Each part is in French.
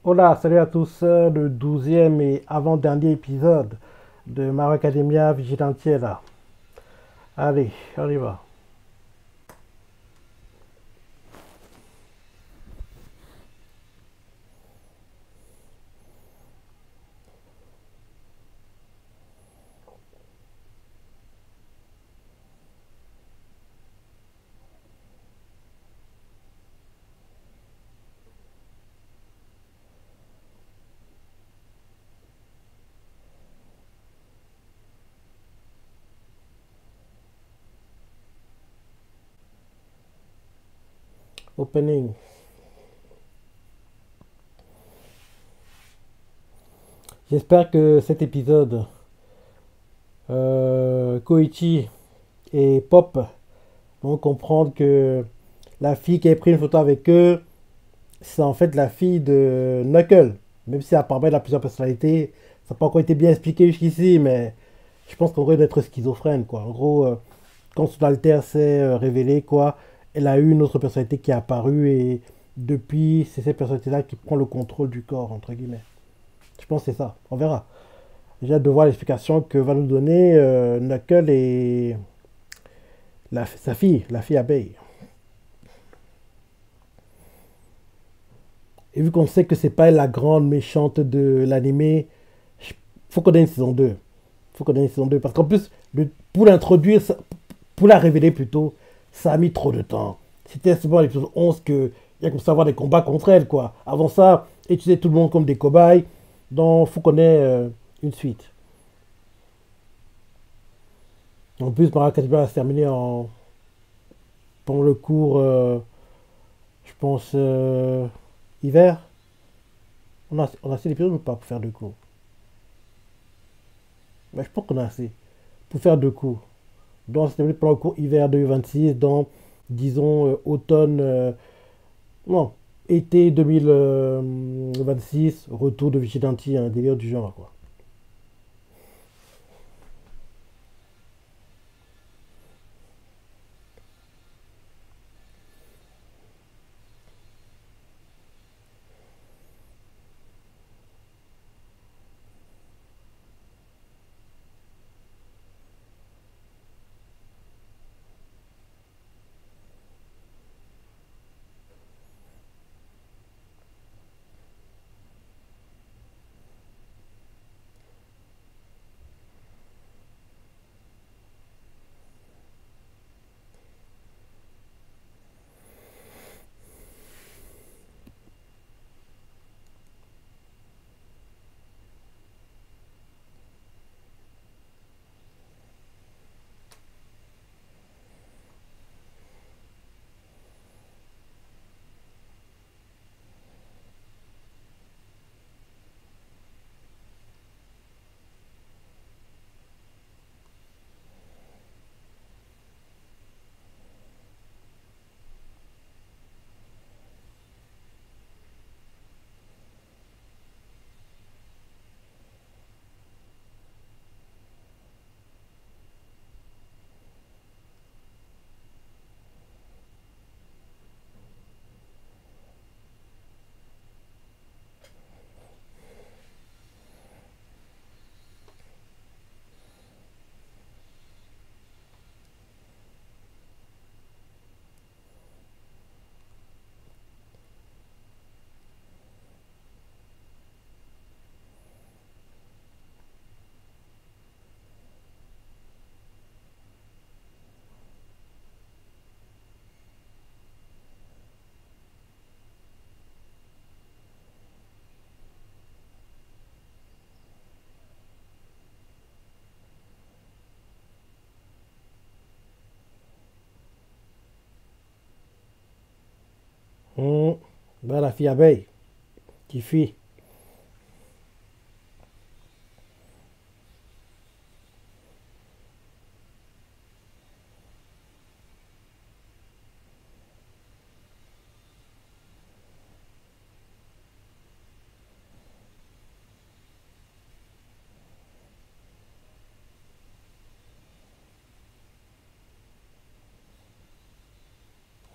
Hola, salut à tous, le 12e et avant-dernier épisode de Mario Academia Vigilantiela. Allez, on y va. Opening. J'espère que cet épisode, Koichi et Pop vont comprendre que la fille qui a pris une photo avec eux, c'est en fait la fille de Knuckle. Même si apparemment elle a plusieurs personnalités, ça n'a pas encore été bien expliqué jusqu'ici, mais je pense qu'en gros, elle doit être schizophrène, quoi. En gros, quand son alter s'est révélé, quoi, elle a eu une autre personnalité qui est apparue et depuis, c'est cette personnalité-là qui prend le contrôle du corps, entre guillemets. Je pense que c'est ça. On verra. J'ai hâte de voir l'explication que va nous donner Knuckle et sa fille, la fille abeille. Et vu qu'on sait que c'est pas elle la grande méchante de l'animé, faut qu'on ait une saison 2. Faut qu'on ait une saison 2. Parce qu'en plus, pour l'introduire, pour la révéler plutôt, ça a mis trop de temps. C'était seulement à l'épisode 11 qu'il y a commencé à avoir des combats contre elle, quoi. Avant ça, utiliser tout le monde comme des cobayes. Donc, faut qu'on ait une suite. En plus, Mario Kart va se terminer pendant le cours, je pense, hiver. On a assez d'épisodes ou pas pour faire deux cours? Ouais, je pense qu'on a assez pour faire deux cours. Donc, c'est pendant le cours hiver 2026, dans, disons, automne, non, été 2026, retour de Vigilanti, un délire du genre, quoi. Hum, ben, la fille abeille, qui fuit.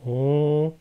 Hum,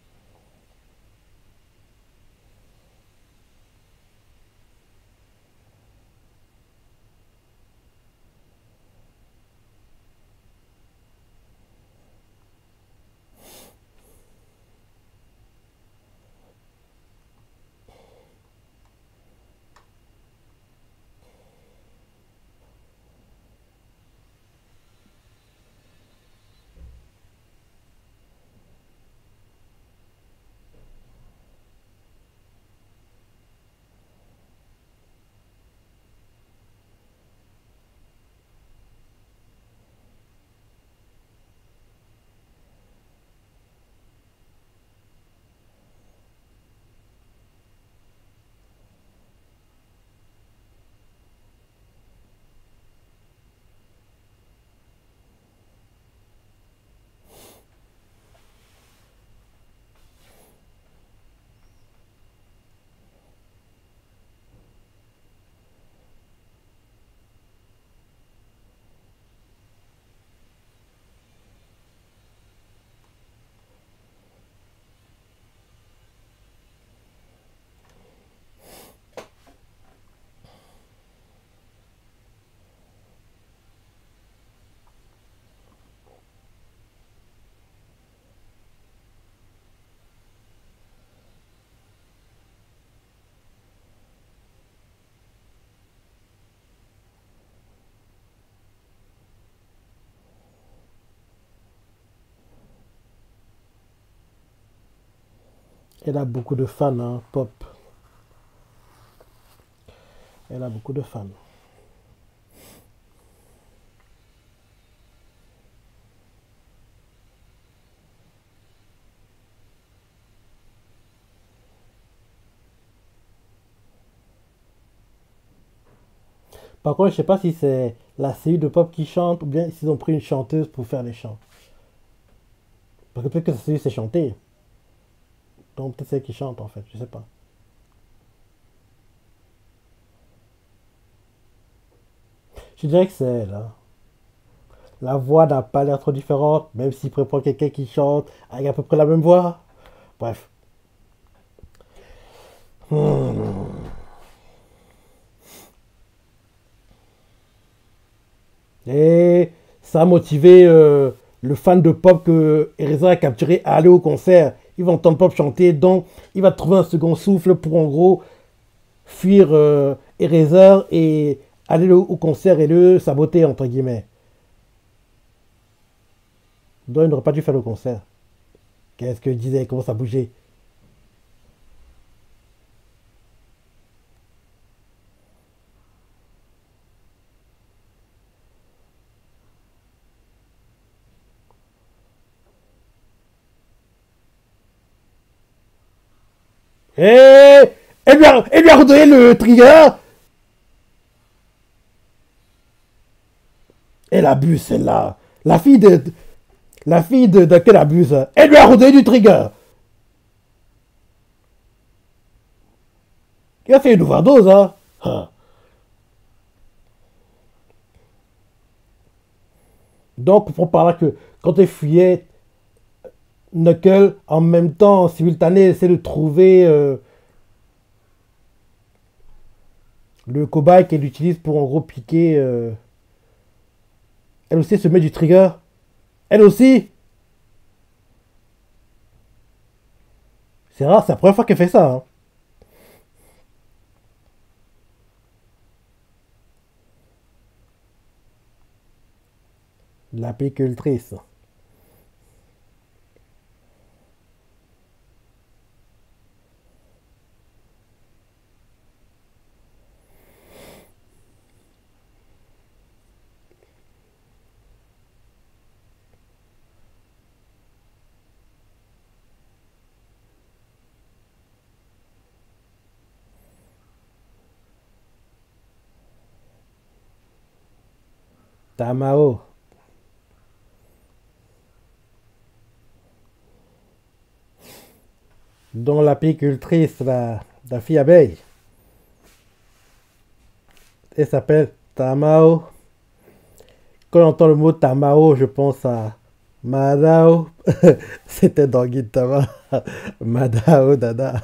Elle a beaucoup de fans, hein, Pop. Elle a beaucoup de fans. Par contre, je sais pas si c'est la série de Pop qui chante ou bien s'ils ont pris une chanteuse pour faire les chants. Parce que peut-être que la série c'est chanté. Donc peut-être c'est elle qui chante en fait, je sais pas. Je dirais que c'est elle, hein. La voix n'a pas l'air trop différente, même s'il préprend quelqu'un qui chante avec à peu près la même voix. Bref. Hmm. Et ça a motivé le fan de Pop que Ereza a capturé à aller au concert. Il va entendre Pop chanter, donc il va trouver un second souffle pour en gros fuir Eraser et aller au concert et le saboter entre guillemets. Donc il n'aurait pas dû faire le concert. Qu'est-ce qu'il disait? Il commence à bouger. Et elle lui a redonné le trigger. Elle abuse celle-là. La fille de quelle abuse. Elle lui a redonné du trigger. Il a fait une overdose, hein. Ah. Donc, on comprend par là que quand elle fuyait, Knuckle, en même temps, simultané, essaie de trouver le cobaye qu'elle utilise pour en gros piquer. Elle aussi se met du trigger. Elle aussi. C'est rare, c'est la première fois qu'elle fait ça, hein. La picultrice. Tamao. Dont l'apicultrice, la fille abeille. Elle s'appelle Tamao. Quand j'entends le mot Tamao, je pense à Madao. C'était dans Gintama. Madao Dada.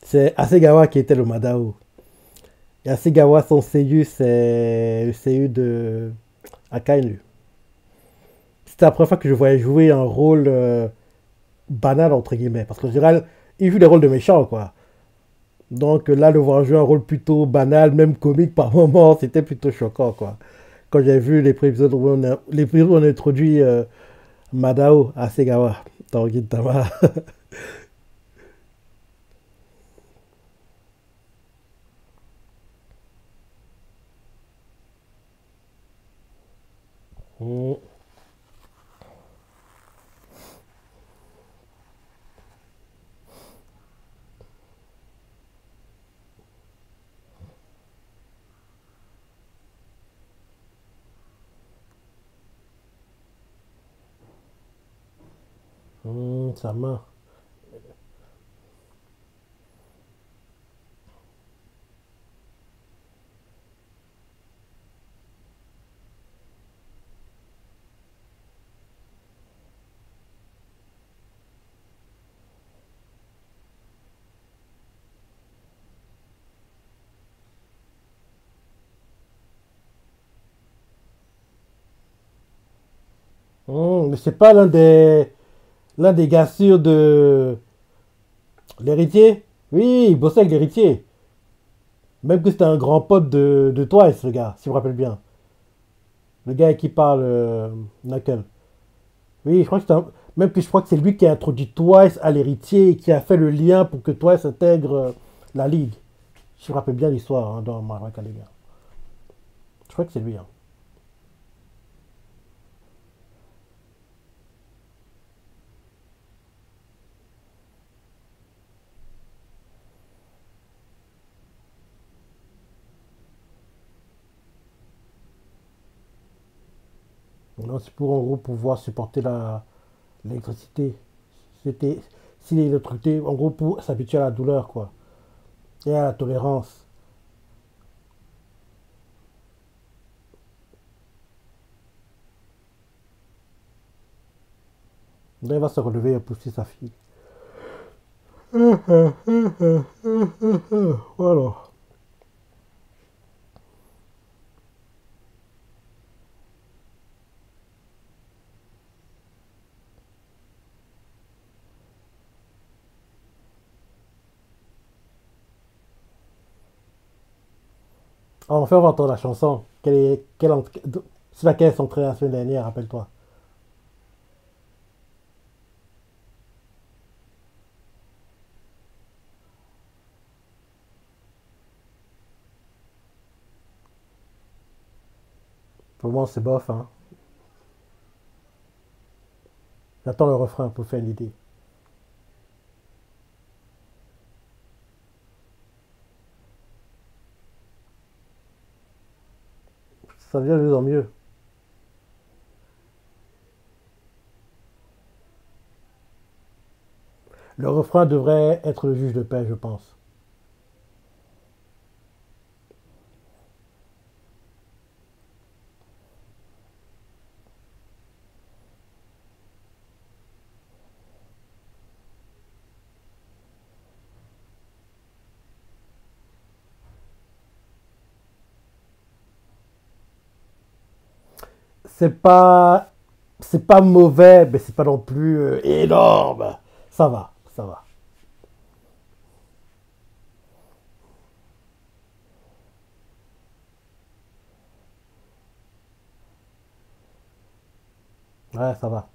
C'est Asegawa qui était le Madao. Et Asegawa, son seiyuu, c'est le seiyuu de Akainu. C'était la première fois que je voyais jouer un rôle banal, entre guillemets. Parce qu'en général, il joue des rôles de méchants, quoi. Donc là, le voir jouer un rôle plutôt banal, même comique par moments, c'était plutôt choquant, quoi. Quand j'ai vu les premiers épisodes où les premiers où on a introduit Madao Asegawa dans Gintama. Mm, sa main. Mais c'est pas l'un des gars sûrs de l'héritier? Oui, il bossait avec l'héritier. Même que c'était un grand pote de Twice, le gars, si je me rappelle bien. Le gars avec qui parle Knuckle. Oui, je crois que c'était un... Même que je crois que c'est lui qui a introduit Twice à l'héritier et qui a fait le lien pour que Twice intègre la Ligue. Je me rappelle bien l'histoire hein, dans My Hero Academia. Je crois que c'est lui. Hein. Non, c'est pour en gros pouvoir supporter l'électricité. C'était si l'électricité, en gros, pour s'habituer à la douleur, quoi. Et à la tolérance. Là, il va se relever et pousser sa fille. Voilà. Alors, enfin, on va entendre la chanson. C'est laquelle est entrée la semaine dernière, rappelle-toi. Pour moi, c'est bof, hein. J'attends le refrain pour faire une idée. Ça devient de mieux en mieux. Le refrain devrait être le juge de paix, je pense. C'est pas, c'est pas mauvais, mais c'est pas non plus énorme. Ça va, ça va. Ouais, ça va.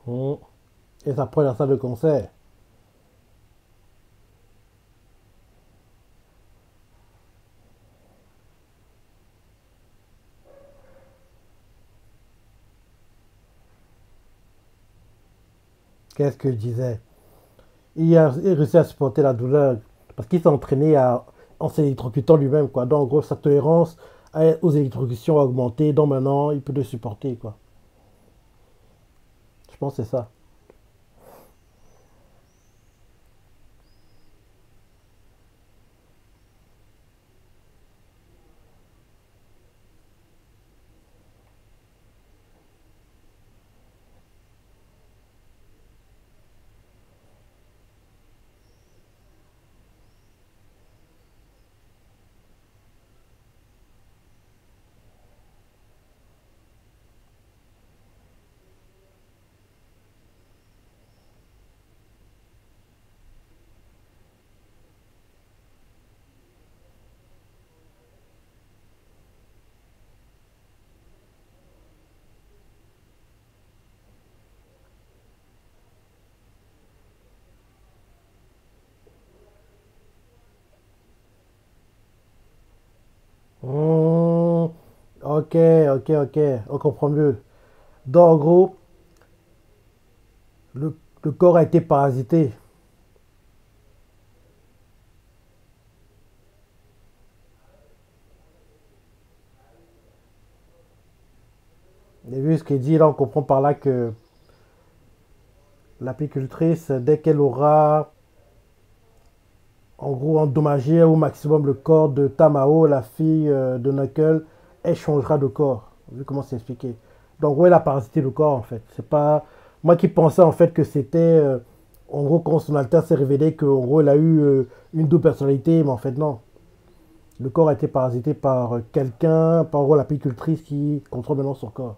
Mm. Et sa première salle de concert. Qu'est-ce que je disais? Il réussit à supporter la douleur parce qu'il s'est entraîné en s'électrocutant lui-même, quoi. Donc, en gros, sa tolérance aux électrocutions a augmenté. Donc, maintenant, il peut le supporter, quoi. Je pense que c'est ça. Hmm, ok, ok. On comprend mieux. Donc, en gros, le corps a été parasité. Et vu ce qu'il dit, là, on comprend par là que l'apicultrice, dès qu'elle aura, en gros, endommagé au maximum le corps de Tamao, la fille de Knuckle, elle changera de corps. Vu comment c'est expliqué. Donc, ouais, elle a parasité le corps, en fait. C'est pas. Moi qui pensais, en fait, que c'était. En gros, quand son alter s'est révélé qu'en gros, elle a eu une double personnalité, mais en fait, non. Le corps a été parasité par quelqu'un, par en gros, l'apicultrice qui contrôle maintenant son corps.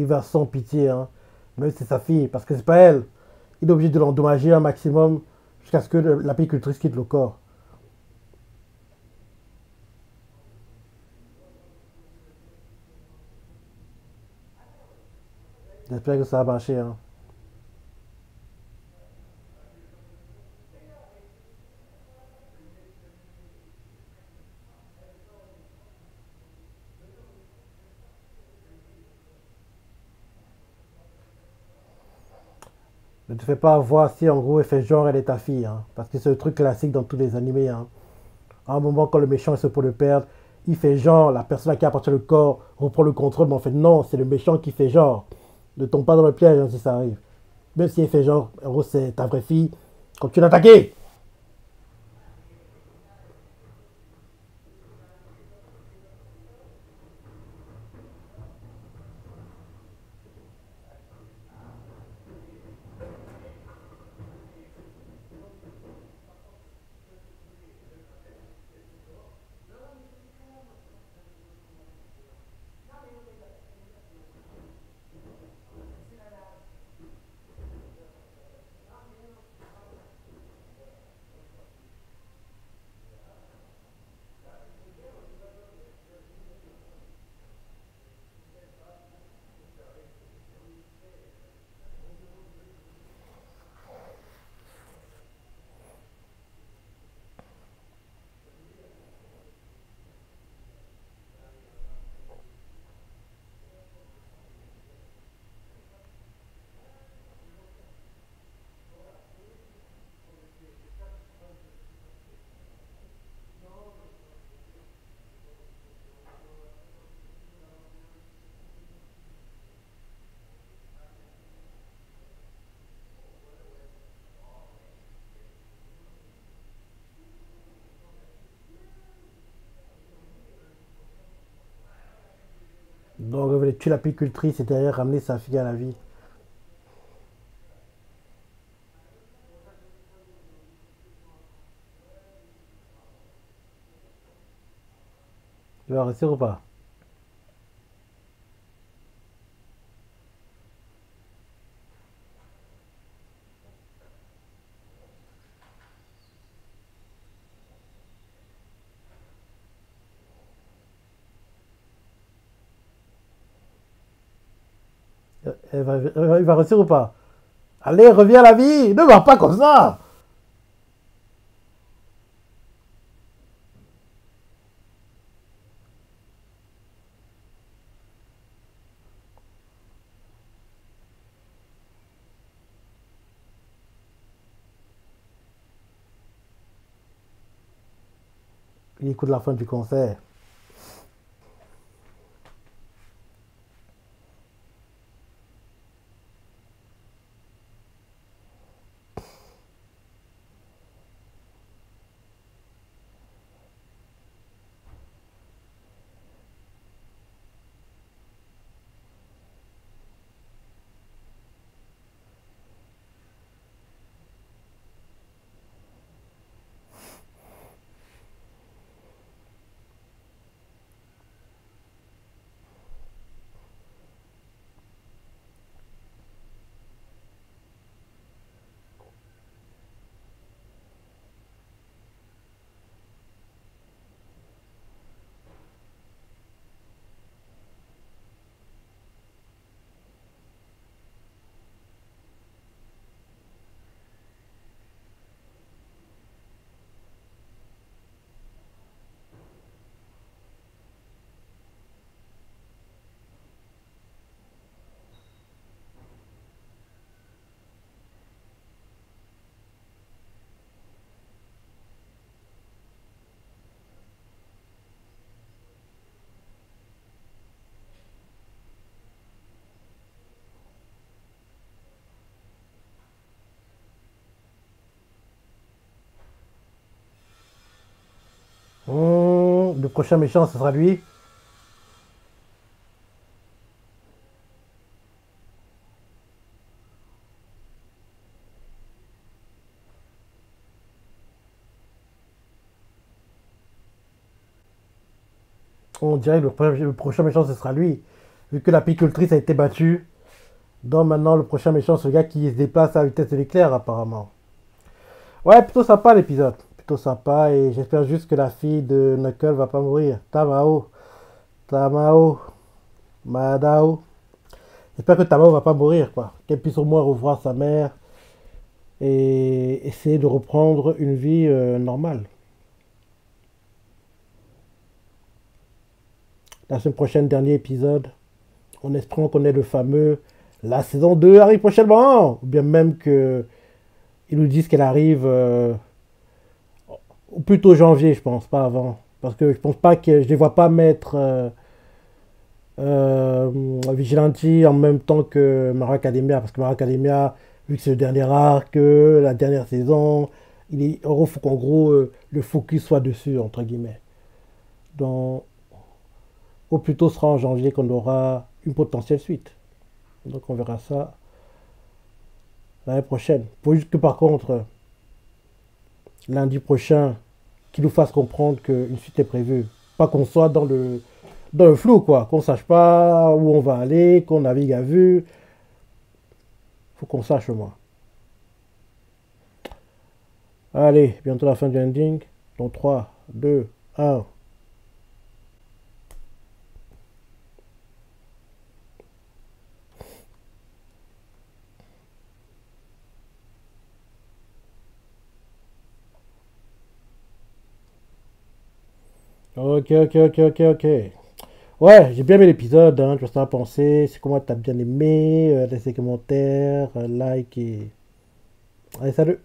il va sans pitié, hein. Même si c'est sa fille, parce que c'est pas elle. Il est obligé de l'endommager un maximum jusqu'à ce que l'apicultrice quitte le corps. J'espère que ça va marcher, hein. Ne te fais pas voir si en gros elle fait genre elle est ta fille, hein. Parce que c'est le truc classique dans tous les animés, hein. À un moment, quand le méchant est sur le point de perdre, il fait genre, la personne à qui appartient le corps reprend le contrôle, mais en fait, non, c'est le méchant qui fait genre. Ne tombe pas dans le piège, hein, si ça arrive. Même si elle fait genre, en gros, c'est ta vraie fille, quand tu l'attaques. Donc, elle voulait tuer l'apicultrice et derrière ramener sa fille à la vie. Tu vas réussir ou pas? Il va réussir ou pas? Allez, reviens à la vie! Ne meurs pas comme ça! Il écoute la fin du concert. Le prochain méchant, ce sera lui. On dirait que le prochain méchant, ce sera lui. vu que l'apicultrice a été battue. Donc maintenant, le prochain méchant, c'est le gars qui se déplace à la vitesse de l'éclair, apparemment. Ouais, plutôt sympa l'épisode. Plutôt sympa, et j'espère juste que la fille de Knuckles va pas mourir. Tamao, Tamao, Madao. J'espère que Tamao va pas mourir, quoi. Qu'elle puisse au moins revoir sa mère et essayer de reprendre une vie normale. La semaine prochaine, dernier épisode. En espérant qu'on ait le fameux la saison 2 arrive prochainement. Ou bien même que ils nous disent qu'elle arrive ou plutôt janvier, je pense, pas avant. Parce que je pense pas que je les vois pas mettre Vigilante en même temps que Mara Academia. Parce que Mara Academia, vu que c'est le dernier arc, la dernière saison, en gros, faut qu'en gros le focus soit dessus, entre guillemets. Donc, au plus tôt sera en janvier qu'on aura une potentielle suite. Donc on verra ça l'année prochaine. Faut juste que par contre, lundi prochain, qu'il nous fasse comprendre qu'une suite est prévue. Pas qu'on soit dans le flou, quoi. Qu'on sache pas où on va aller, qu'on navigue à vue. Faut qu'on sache au moins. Allez, bientôt la fin du ending. Dans 3, 2, 1. Ok, ok, ok, ok, ok. Ouais, j'ai bien aimé l'épisode, hein, tu vas savoir penser, c'est comment t'as bien aimé, laisse des commentaires, like et... Allez, salut!